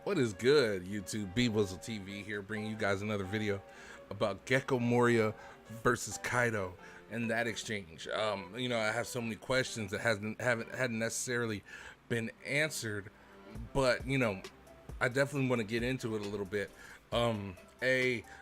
What is good, YouTube? B-wizzle TV here, bringing you guys another video about Gecko Moriah versus Kaido and that exchange. I have so many questions that hadn't necessarily been answered, but I definitely want to get into it a little bit.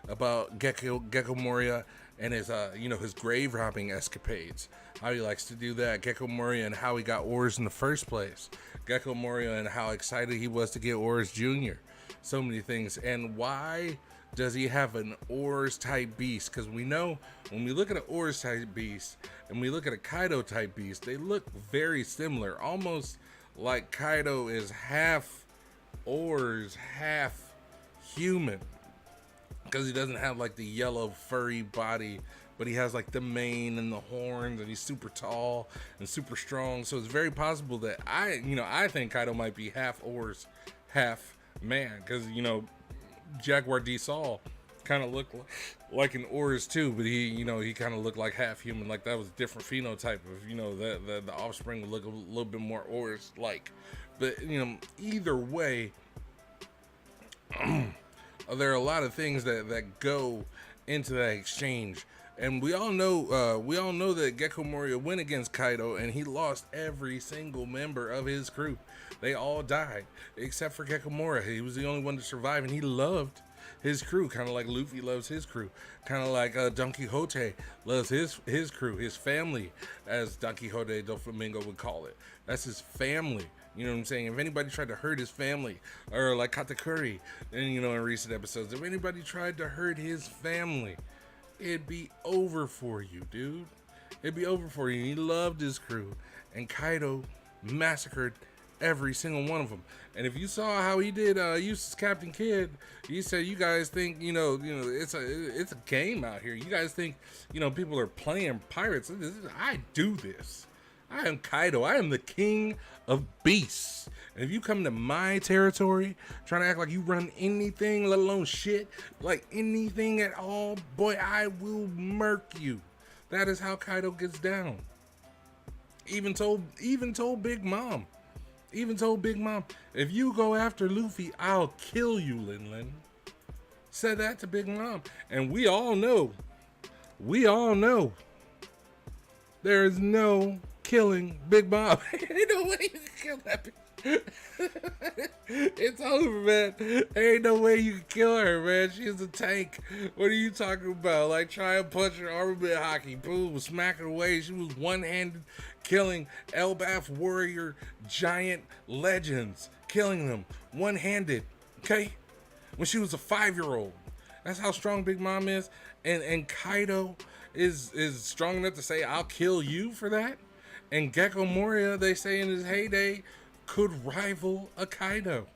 About Gecko Moriah and his grave robbing escapades. How he likes to do that. Gecko Moriah and how he got Oars in the first place. Gecko Moriah and how excited he was to get Oars Jr. So many things. And why does he have an Oars type beast? Because we know when we look at an Oars type beast and we look at a Kaido type beast, they look very similar. Almost like Kaido is half Oars, half human, because he doesn't have like the yellow furry body, but he has like the mane and the horns, and he's super tall and super strong. So it's very possible that I think Kaido might be half Oars, half man, because Jaguar D Saul kind of looked like an Oars too, but he kind of looked like half human. Like that was a different phenotype of the offspring would look a little bit more Oars like. But either way, there are a lot of things that go into that exchange, and we all know that Gecko Moriah went against Kaido and he lost every single member of his crew. They all died except for Gecko Moriah. He was the only one to survive, and he loved his crew, kind of like Luffy loves his crew, kind of like Don Quixote loves his crew, his family, as Don Quixote do Flamingo would call it. That's his family. You know what I'm saying? If anybody tried to hurt his family, or like Katakuri, and in recent episodes, if anybody tried to hurt his family, it'd be over for you, dude. It'd be over for you. He loved his crew, and Kaido massacred every single one of them. And if you saw how he did Eustace Captain Kidd, he said, "You guys think it's a game out here. You guys think people are playing pirates. I do this. I am Kaido. I am the king of beasts. And if you come to my territory trying to act like you run anything, let alone shit, like anything at all, boy, I will murk you." That is how Kaido gets down. Even told Big Mom. If you go after Luffy, I'll kill you, Lin Lin. Said that to Big Mom. And we all know, there is no killing Big Mom. Ain't no way you can kill that bitch. It's over, man. Ain't no way you can kill her, man. She's a tank. What are you talking about? Like, try and punch her armament hockey. Boom, smack her away. She was one-handed killing Elbaf warrior giant legends. Killing them one-handed, okay? When she was a 5-year-old. That's how strong Big Mom is. And Kaido is strong enough to say, "I'll kill you for that." And Gecko Moriah, they say in his heyday, could rival a Kaido.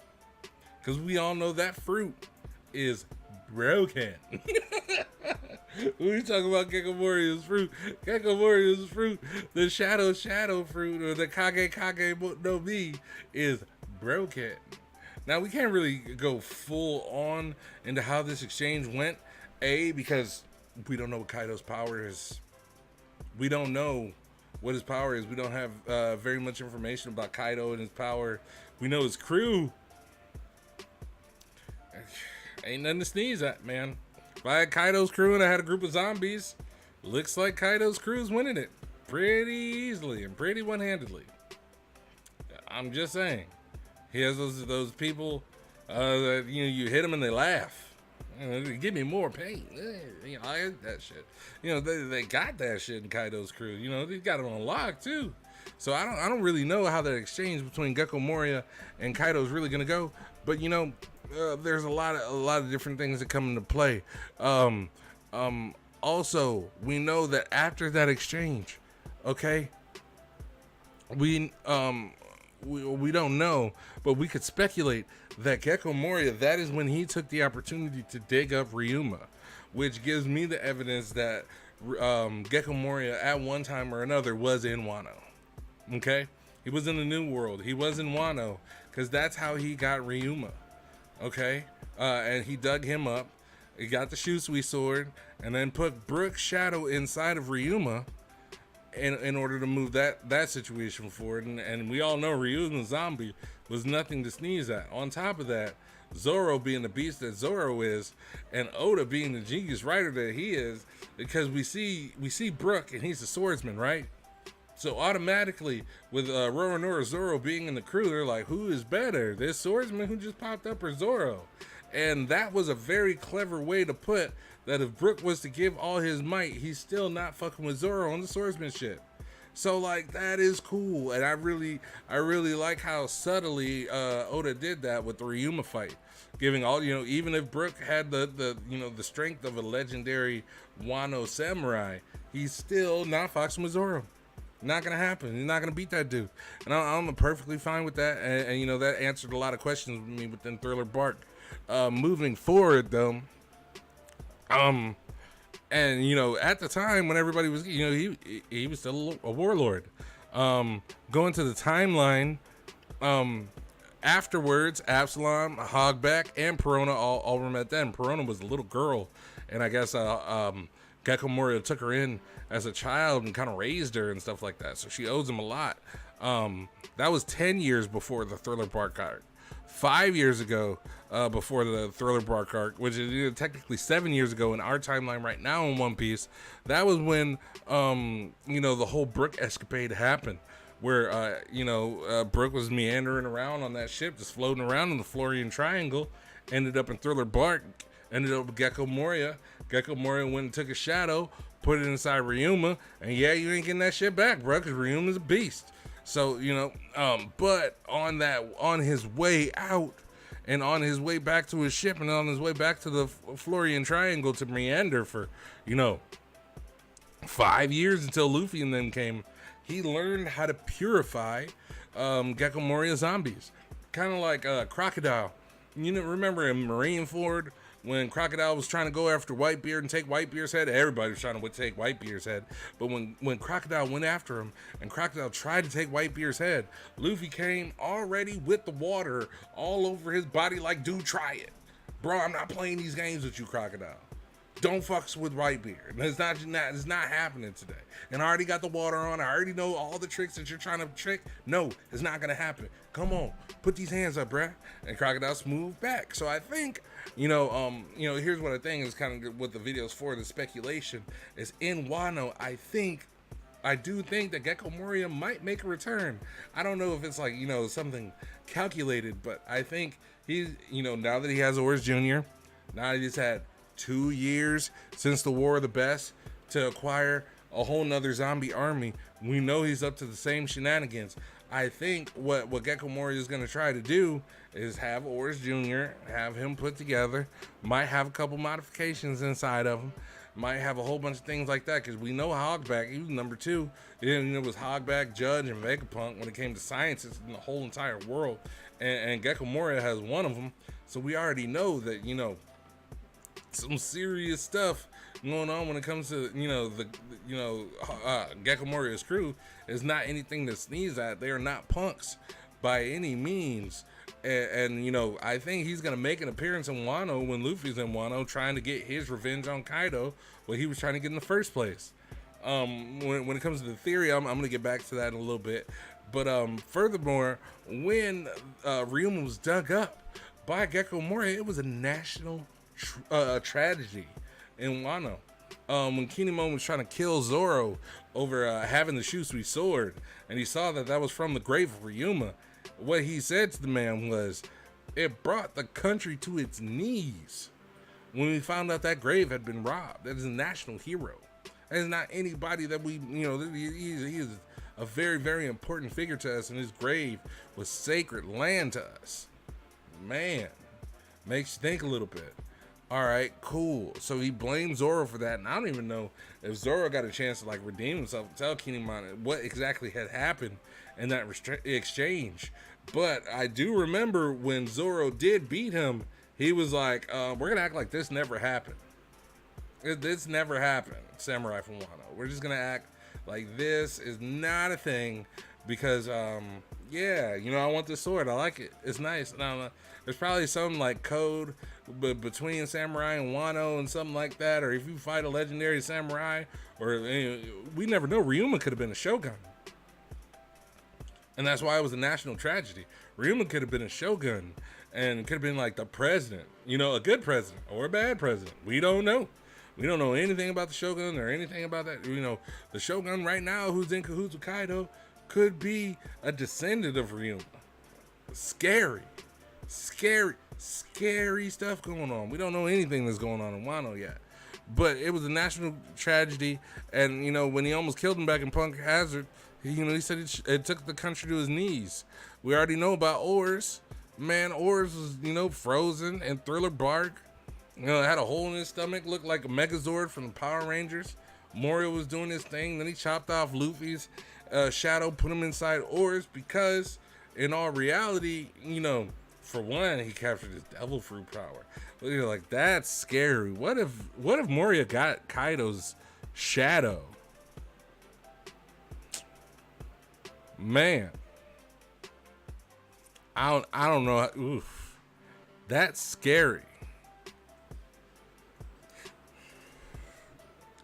Because we all know that fruit is broken. When we talk about Gecko Moriah's fruit, the shadow fruit, or the Kage no Mi, is broken. Now, we can't really go full on into how this exchange went, because we don't know what Kaido's power is. We don't know what his power is. We don't have very much information about Kaido and his power. We know his crew. Ain't nothing to sneeze at, man. If I had Kaido's crew and I had a group of zombies, looks like Kaido's crew is winning it pretty easily and pretty one-handedly. I'm just saying. He has those people that you hit them and they laugh. Give me more pain. I hate that shit. They got that shit in Kaido's crew. They got it on lock too. So I don't really know how that exchange between Gecko Moriah and Kaido is really gonna go. But there's a lot of different things that come into play. Also, we know that after that exchange, okay, we don't know, but we could speculate that Gecko Moriah, that is when he took the opportunity to dig up Ryuma, which gives me the evidence that Gecko Moriah at one time or another was in Wano. Okay? He was in the New World. He was in Wano, because that's how he got Ryuma. Okay? And he dug him up. He got the Shusui sword, and then put Brook's shadow inside of Ryuma, in order to move that situation forward. And we all know Ryu's zombie was nothing to sneeze at. On top of that, Zoro being the beast that Zoro is, and Oda being the genius writer that he is, because we see Brook and he's a swordsman, right? So automatically, with Roronoa Zoro being in the crew, they're like, who is better, this swordsman who just popped up or Zoro? And that was a very clever way to put that if Brook was to give all his might, he's still not fucking with Zoro on the swordsmanship. So like, that is cool, and I really like how subtly Oda did that with the Ryuma fight, giving all, even if Brook had the strength of a legendary Wano samurai, he's still not foxing with Zoro. Not gonna happen. He's not gonna beat that dude, and I'm perfectly fine with that. And that answered a lot of questions with me within Thriller Bark. Moving forward, though, and at the time when everybody was, he was still a warlord. Going to the timeline, afterwards, Absalom, Hogback, and Perona all were met then. Perona was a little girl, and I guess Gecko Moria took her in as a child and kind of raised her and stuff like that. So she owes him a lot. That was 10 years before the Thriller Bark arc. 5 years ago, before the Thriller Bark arc, which is technically 7 years ago in our timeline right now in One Piece. That was when, the whole Brook escapade happened, where, Brook was meandering around on that ship, just floating around in the Florian Triangle, ended up in Thriller Bark, ended up with Gecko Moria. Gecko Moria went and took a shadow, put it inside Ryuma, and yeah, you ain't getting that shit back, bro, because Ryuma's a beast. So, but on his way out, and on his way back to his ship, and on his way back to the Florian Triangle to meander for, 5 years until Luffy and them came, he learned how to purify Gecko Moria zombies. Kind of like Crocodile. Remember in Marineford, when Crocodile was trying to go after Whitebeard and take Whitebeard's head? Everybody was trying to take Whitebeard's head. But when Crocodile went after him and Crocodile tried to take Whitebeard's head, Luffy came already with the water all over his body like, dude, try it. Bro, I'm not playing these games with you, Crocodile. Don't fucks with Whitebeard. It's not happening today. And I already got the water on. I already know all the tricks that you're trying to trick. No, it's not going to happen. Come on, put these hands up, bruh. And Crocodile moved back. So I think, here's what I think is kind of what the video's for, the speculation, is in Wano, I do think that Gecko Moria might make a return. I don't know if it's like, something calculated, but I think he's, now that he has Oars Jr., now that he's had 2 years since the War of the Best to acquire a whole nother zombie army, we know he's up to the same shenanigans. I think what Gecko Moria is going to try to do is have Oars Jr., have him put together, might have a couple modifications inside of him, might have a whole bunch of things like that, because we know Hogback, he was number 2. It was Hogback, Judge, and Vegapunk when it came to sciences in the whole entire world, and Gecko Moria has one of them, so we already know that, some serious stuff going on when it comes to Gecko Moria's crew is not anything to sneeze at. They are not punks by any means, and I think he's gonna make an appearance in Wano when Luffy's in Wano trying to get his revenge on Kaido, what he was trying to get in the first place. When it comes to the theory, I'm gonna get back to that in a little bit, but furthermore, when Ryuma was dug up by Gecko Moria, it was a national tragedy in Wano. When Kinemon was trying to kill Zoro over having the Shusui sword, and he saw that was from the grave of Ryuma, what he said to the man was, it brought the country to its knees when we found out that grave had been robbed. That is a national hero. That is not anybody that we, he is a very, very important figure to us, and his grave was sacred land to us. Man, makes you think a little bit. All right, cool. So he blames Zoro for that, and I don't even know if Zoro got a chance to redeem himself and tell Kinemon what exactly had happened in that exchange. But I do remember when Zoro did beat him, he was like, "We're gonna act like this never happened. This never happened, Samurai from Wano. We're just gonna act like this is not a thing." Because Yeah, I want this sword. I like it. It's nice. Now, there's probably some like code between samurai and Wano and something like that. Or if you fight a legendary samurai, or we never know. Ryuma could have been a shogun, and that's why it was a national tragedy. Ryuma could have been a shogun, and could have been like the president. A good president or a bad president. We don't know. We don't know anything about the shogun or anything about that. The shogun right now, who's in cahoots with Kaido, could be a descendant of Ryuma. Scary stuff going on. We don't know anything that's going on in Wano yet. But it was a national tragedy, and when he almost killed him back in Punk Hazard, he said it took the country to his knees. We already know about Oars. Man, Oars was frozen, and Thriller Bark, it had a hole in his stomach, looked like a Megazord from the Power Rangers. Moriah was doing his thing, then he chopped off Luffy's shadow, put him inside Oars, because in all reality, for one, he captured his devil fruit power. But you're like, that's scary. What if Moriah got Kaido's shadow? Man, I don't know. Oof, that's scary.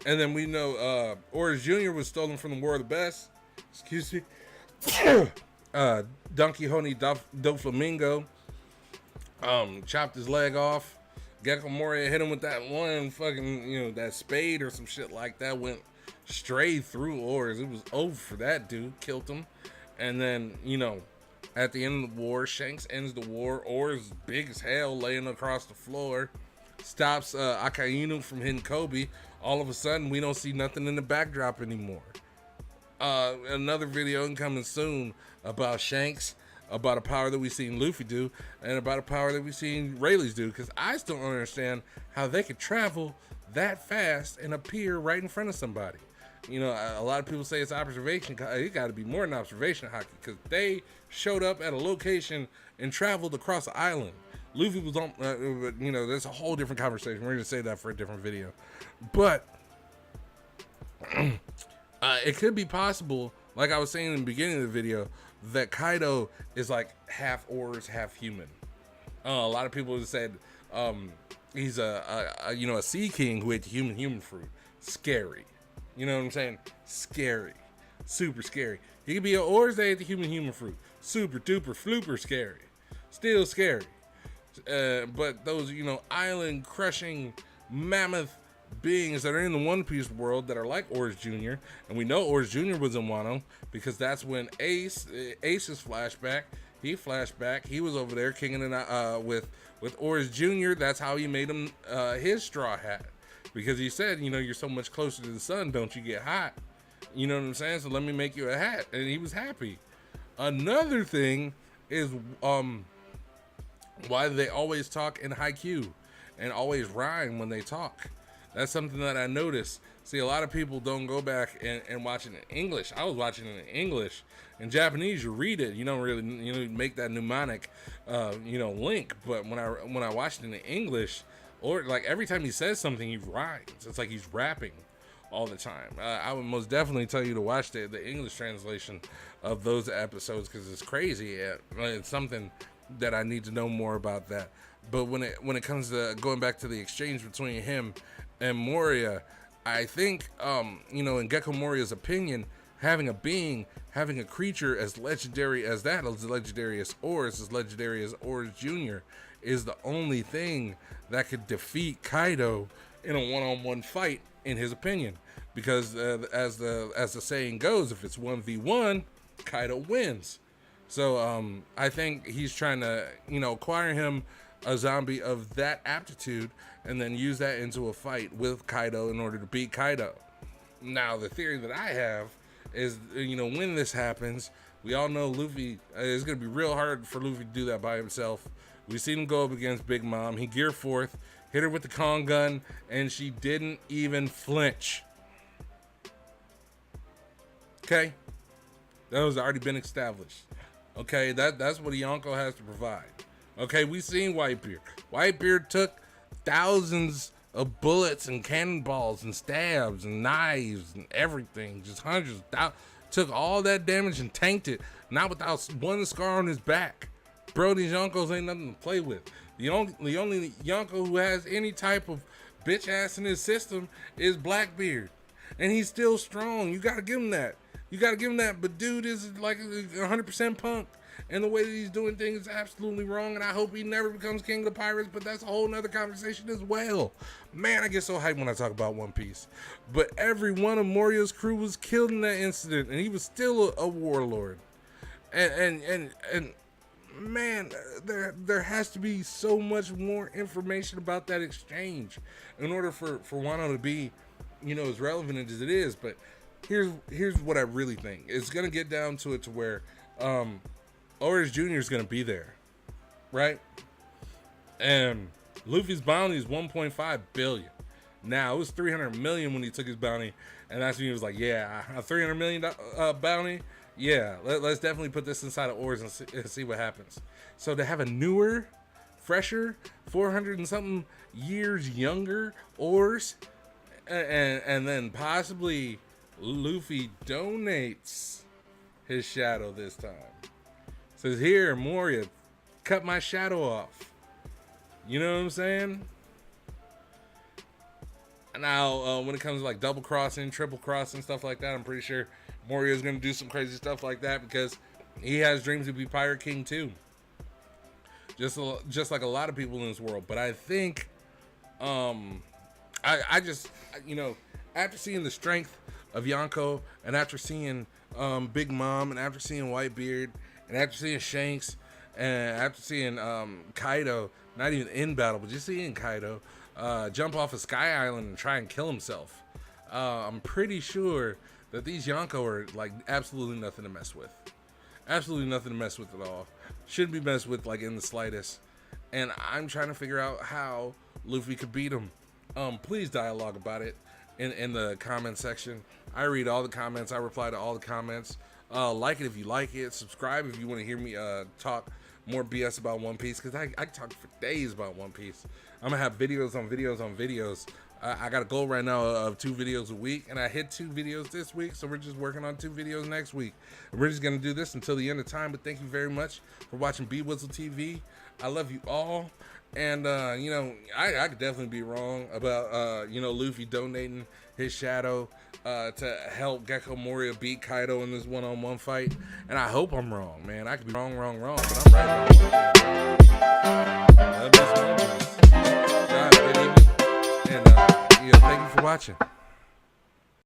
And then we know Orange Jr. was stolen from the War of the Best. Excuse me. Donkey Honey Doflamingo chopped his leg off. Gecko Moria hit him with that one fucking, that spade or some shit like that. Went straight through Oars. It was over for that dude. Killed him. And then, at the end of the war, Shanks ends the war. Oars big as hell laying across the floor. Stops Akainu from hitting Kobe. All of a sudden, we don't see nothing in the backdrop anymore. Another video coming soon about Shanks, about a power that we've seen Luffy do, and about a power that we've seen Rayleigh's do, because I still don't understand how they could travel that fast and appear right in front of somebody. A lot of people say it's observation. It got to be more than observation hockey, because they showed up at a location and traveled across the island. Luffy was on, there's a whole different conversation. We're going to say that for a different video. But it could be possible, like I was saying in the beginning of the video, that Kaido is like half Oars, half human. A lot of people have said he's a sea king who ate the human fruit. Scary. You know what I'm saying? Scary. Super scary. He could be an Oars that ate the human fruit. Super duper flooper scary. Still scary. But those, island crushing mammoth beings that are in the One Piece world that are like Oars Jr. And we know Oars Jr. was in Wano, because that's when Ace's flashback. He flashed back. He was over there kicking it with Oars Jr. That's how he made him his straw hat, because he said, you're so much closer to the sun, don't you get hot? You know what I'm saying? So let me make you a hat, and he was happy. Another thing is why they always talk in haiku and always rhyme when they talk. That's something that I noticed. See, a lot of people don't go back and watch it in English. I was watching it in English. In Japanese, you read it. You don't really, make that mnemonic, link. But when I watched it in English, or like every time he says something, he rhymes. It's like he's rapping all the time. I would most definitely tell you to watch the English translation of those episodes, because it's crazy. It's something that I need to know more about that. But when it comes to going back to the exchange between him and Moriah, I think in Gecko Moriah's opinion, having a creature as legendary as that, as legendary as Oars Jr., is the only thing that could defeat Kaido in a one-on-one fight, in his opinion. Because as the saying goes, if it's 1v1, Kaido wins. So I think he's trying to, acquire him a zombie of that aptitude, and then use that into a fight with Kaido in order to beat Kaido. Now, the theory that I have is, when this happens, we all know Luffy, it's going to be real hard for Luffy to do that by himself. We've seen him go up against Big Mom. He geared forth, hit her with the Kong gun, and she didn't even flinch. Okay? That has already been established. Okay, that's what Yonko has to provide. Okay, we've seen Whitebeard. Whitebeard took thousands of bullets and cannonballs and stabs and knives and everything. Just hundreds of thousands. took all that damage and tanked it, not without one scar on his back. Bro, these Yonkos ain't nothing to play with. The only Yonko who has any type of bitch ass in his system is Blackbeard. And he's still strong. You gotta give him that. But dude is like 100% punk. And the way that he's doing things is absolutely wrong. And I hope he never becomes king of the pirates. But that's a whole nother conversation as well. Man, I get so hyped when I talk about One Piece. But every one of Moriah's crew was killed in that incident. And he was still a warlord. And man, there has to be so much more information about that exchange in order for Wano to be, as relevant as it is. But here's what I really think. It's gonna get down to it to where Orange Jr. is gonna be there, right? And Luffy's bounty is 1.5 billion. Now it was 300 million when he took his bounty, and that's when he was like, "Yeah, a 300 million bounty. Yeah, let's definitely put this inside of Oars and see what happens." So to have a newer, fresher, 400 and something years younger Oars, and then possibly Luffy donates his shadow this time. Says, "Here, Moriah, cut my shadow off." You know what I'm saying? Now, when it comes to like double crossing, triple crossing, stuff like that, I'm pretty sure Moriah is going to do some crazy stuff like that because he has dreams to be Pirate King too. Just like a lot of people in this world. But I think, I just, after seeing the strength of Yonko, and after seeing Big Mom, and after seeing Whitebeard, and after seeing Shanks, and after seeing Kaido, not even in battle, but just seeing Kaido jump off a Sky Island and try and kill himself, I'm pretty sure that these Yonko are like absolutely nothing to mess with. Absolutely nothing to mess with at all. Shouldn't be messed with like in the slightest. And I'm trying to figure out how Luffy could beat him. Please dialogue about it in the comment section. I read all the comments. I reply to all the comments. Like it if you like it. Subscribe if you want to hear me talk more BS about One Piece, because I talk for days about One Piece. I'm gonna have videos on videos on videos. I got a goal right now of 2 videos a week, and I hit 2 videos this week, so we're just working on 2 videos next week. And we're just gonna do this until the end of time. But thank you very much for watching B-wizzle TV. I love you all. And I could definitely be wrong about Luffy donating his shadow to help Gecko Moria beat Kaido in this one-on-one fight. And I hope I'm wrong, man. I could be wrong, but I'm right. Love this one. Good evening. And thank you for watching.